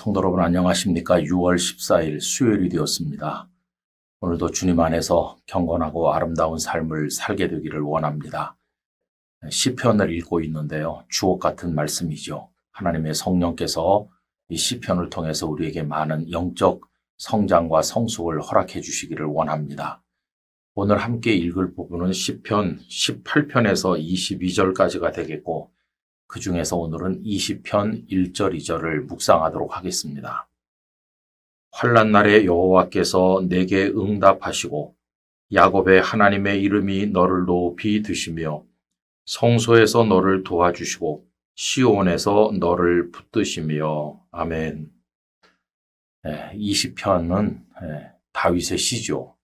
성도 여러분 안녕하십니까? 6월 14일 수요일이 되었습니다. 오늘도 주님 안에서 경건하고 아름다운 삶을 살게 되기를 원합니다. 시편을 읽고 있는데요. 주옥 같은 말씀이죠. 하나님의 성령께서 이 시편을 통해서 우리에게 많은 영적 성장과 성숙을 허락해 주시기를 원합니다. 오늘 함께 읽을 부분은 시편 18편에서 22절까지가 되겠고 그 중에서 오늘은 20편 1절 2절을 묵상하도록 하겠습니다. 환난 날에 여호와께서 내게 응답하시고 야곱의 하나님의 이름이 너를 높이 드시며 성소에서 너를 도와주시고 시온에서 너를 붙드시며 아멘. 20편은 다윗의 시죠.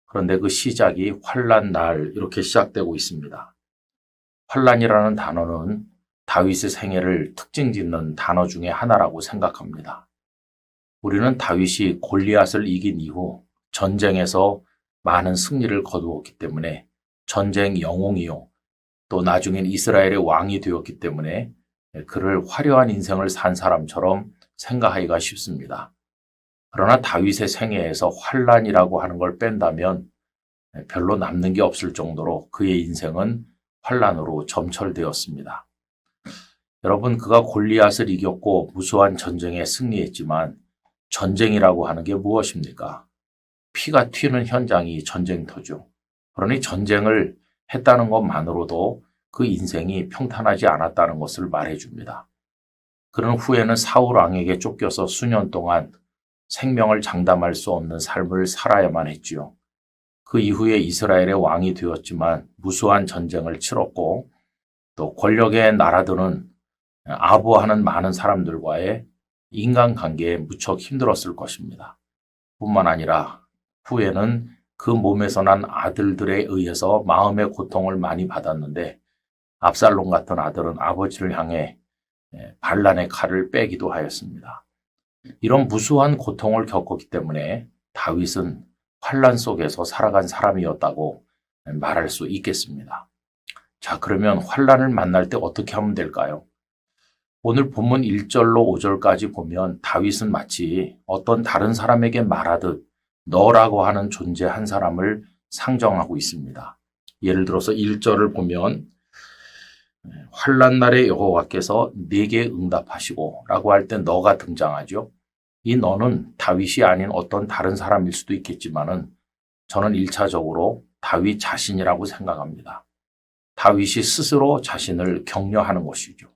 그런데 그 시작이 환난 날 이렇게 시작되고 있습니다. 환난이라는 단어는 다윗의 생애를 특징짓는 단어 중에 하나라고 생각합니다. 우리는 다윗이 골리앗을 이긴 이후 전쟁에서 많은 승리를 거두었기 때문에 전쟁 영웅이요. 또 나중엔 이스라엘의 왕이 되었기 때문에 그를 화려한 인생을 산 사람처럼 생각하기가 쉽습니다. 그러나 다윗의 생애에서 환난이라고 하는 걸 뺀다면 별로 남는 게 없을 정도로 그의 인생은 환난으로 점철되었습니다. 여러분, 그가 골리앗을 이겼고 무수한 전쟁에 승리했지만 전쟁이라고 하는 게 무엇입니까? 피가 튀는 현장이 전쟁터죠. 그러니 전쟁을 했다는 것만으로도 그 인생이 평탄하지 않았다는 것을 말해줍니다. 그런 후에는 사울 왕에게 쫓겨서 수년 동안 생명을 장담할 수 없는 삶을 살아야만 했지요. 그 이후에 이스라엘의 왕이 되었지만 무수한 전쟁을 치렀고 또 권력의 나라들은 아부하는 많은 사람들과의 인간관계에 무척 힘들었을 것입니다. 뿐만 아니라 후에는 그 몸에서 난 아들들에 의해서 마음의 고통을 많이 받았는데 압살롬 같은 아들은 아버지를 향해 반란의 칼을 빼기도 하였습니다. 이런 무수한 고통을 겪었기 때문에 다윗은 환난 속에서 살아간 사람이었다고 말할 수 있겠습니다. 자, 그러면 환난을 만날 때 어떻게 하면 될까요? 오늘 본문 1절로 5절까지 보면 다윗은 마치 어떤 다른 사람에게 말하듯 너라고 하는 존재 한 사람을 상정하고 있습니다. 예를 들어서 1절을 보면 환난 날에 여호와께서 내게 응답하시고 라고 할 때 너가 등장하죠. 이 너는 다윗이 아닌 어떤 다른 사람일 수도 있겠지만은 저는 1차적으로 다윗 자신이라고 생각합니다. 다윗이 스스로 자신을 격려하는 것이죠.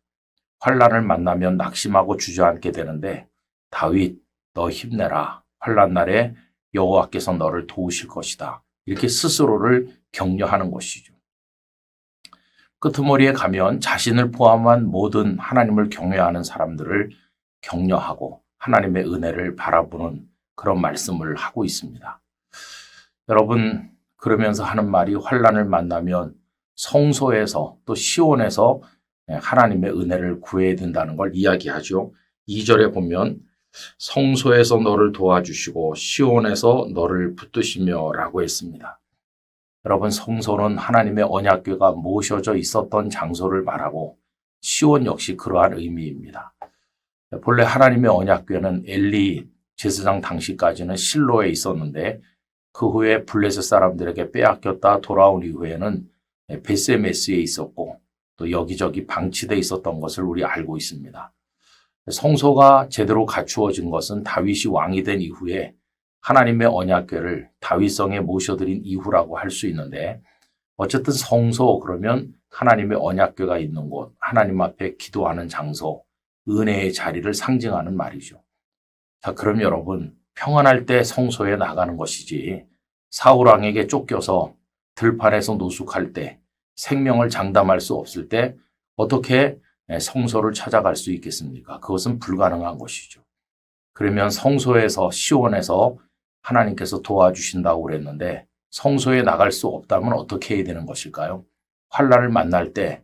환난을 만나면 낙심하고 주저앉게 되는데 다윗 너 힘내라. 환난 날에 여호와께서 너를 도우실 것이다. 이렇게 스스로를 격려하는 것이죠. 끄트머리에 가면 자신을 포함한 모든 하나님을 경외하는 사람들을 격려하고 하나님의 은혜를 바라보는 그런 말씀을 하고 있습니다. 여러분, 그러면서 하는 말이 환난을 만나면 성소에서 또 시온에서 하나님의 은혜를 구해야 된다는 걸 이야기하죠. 2절에 보면 성소에서 너를 도와주시고 시온에서 너를 붙드시며 라고 했습니다. 여러분, 성소는 하나님의 언약궤가 모셔져 있었던 장소를 말하고 시온 역시 그러한 의미입니다. 본래 하나님의 언약궤는 엘리 제사장 당시까지는 실로에 있었는데 그 후에 블레셋 사람들에게 빼앗겼다 돌아온 이후에는 베세메스에 있었고 또 여기저기 방치되어 있었던 것을 우리 알고 있습니다. 성소가 제대로 갖추어진 것은 다윗이 왕이 된 이후에 하나님의 언약궤를 다윗성에 모셔드린 이후라고 할 수 있는데 어쨌든 성소 그러면 하나님의 언약궤가 있는 곳, 하나님 앞에 기도하는 장소, 은혜의 자리를 상징하는 말이죠. 자, 그럼 여러분 평안할 때 성소에 나가는 것이지 사울 왕에게 쫓겨서 들판에서 노숙할 때 생명을 장담할 수 없을 때 어떻게 성소를 찾아갈 수 있겠습니까? 그것은 불가능한 것이죠. 그러면 성소에서 시온에서 하나님께서 도와주신다고 그랬는데 성소에 나갈 수 없다면 어떻게 해야 되는 것일까요? 환난을 만날 때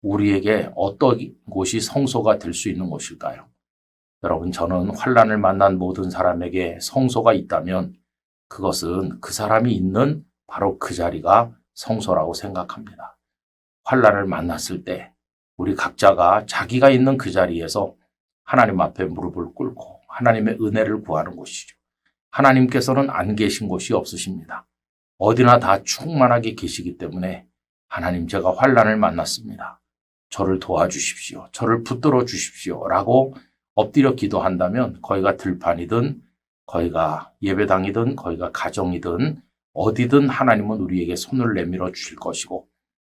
우리에게 어떤 곳이 성소가 될 수 있는 것일까요? 여러분, 저는 환난을 만난 모든 사람에게 성소가 있다면 그것은 그 사람이 있는 바로 그 자리가 성소라고 생각합니다. 환난을 만났을 때 우리 각자가 자기가 있는 그 자리에서 하나님 앞에 무릎을 꿇고 하나님의 은혜를 구하는 곳이죠. 하나님께서는 안 계신 곳이 없으십니다. 어디나 다 충만하게 계시기 때문에 하나님, 제가 환난을 만났습니다. 저를 도와주십시오. 저를 붙들어 주십시오. 라고 엎드려 기도한다면 거기가 들판이든 거기가 예배당이든 거기가 가정이든 어디든 하나님은 우리에게 손을 내밀어 주실 것이고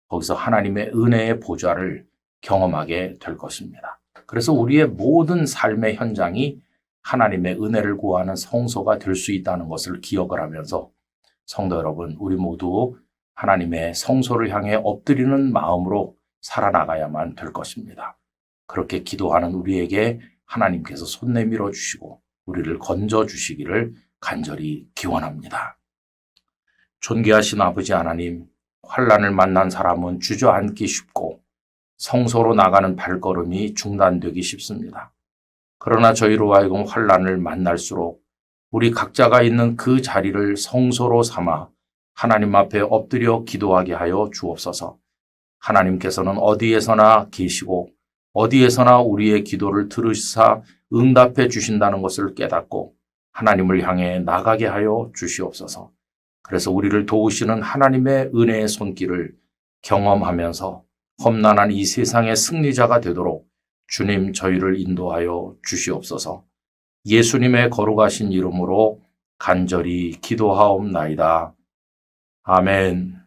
거기서 하나님의 은혜의 보좌를 경험하게 될 것입니다. 그래서 우리의 모든 삶의 현장이 하나님의 은혜를 구하는 성소가 될 수 있다는 것을 기억을 하면서 성도 여러분, 우리 모두 하나님의 성소를 향해 엎드리는 마음으로 살아나가야만 될 것입니다. 그렇게 기도하는 우리에게 하나님께서 손 내밀어 주시고 우리를 건져 주시기를 간절히 기원합니다. 존귀하신 아버지 하나님, 환난을 만난 사람은 주저앉기 쉽고 성소로 나가는 발걸음이 중단되기 쉽습니다. 그러나 저희로 하여금 환난을 만날수록 우리 각자가 있는 그 자리를 성소로 삼아 하나님 앞에 엎드려 기도하게 하여 주옵소서. 하나님께서는 어디에서나 계시고 어디에서나 우리의 기도를 들으시사 응답해 주신다는 것을 깨닫고 하나님을 향해 나가게 하여 주시옵소서. 그래서 우리를 도우시는 하나님의 은혜의 손길을 경험하면서 험난한 이 세상의 승리자가 되도록 주님 저희를 인도하여 주시옵소서. 예수님의 거룩하신 이름으로 간절히 기도하옵나이다. 아멘.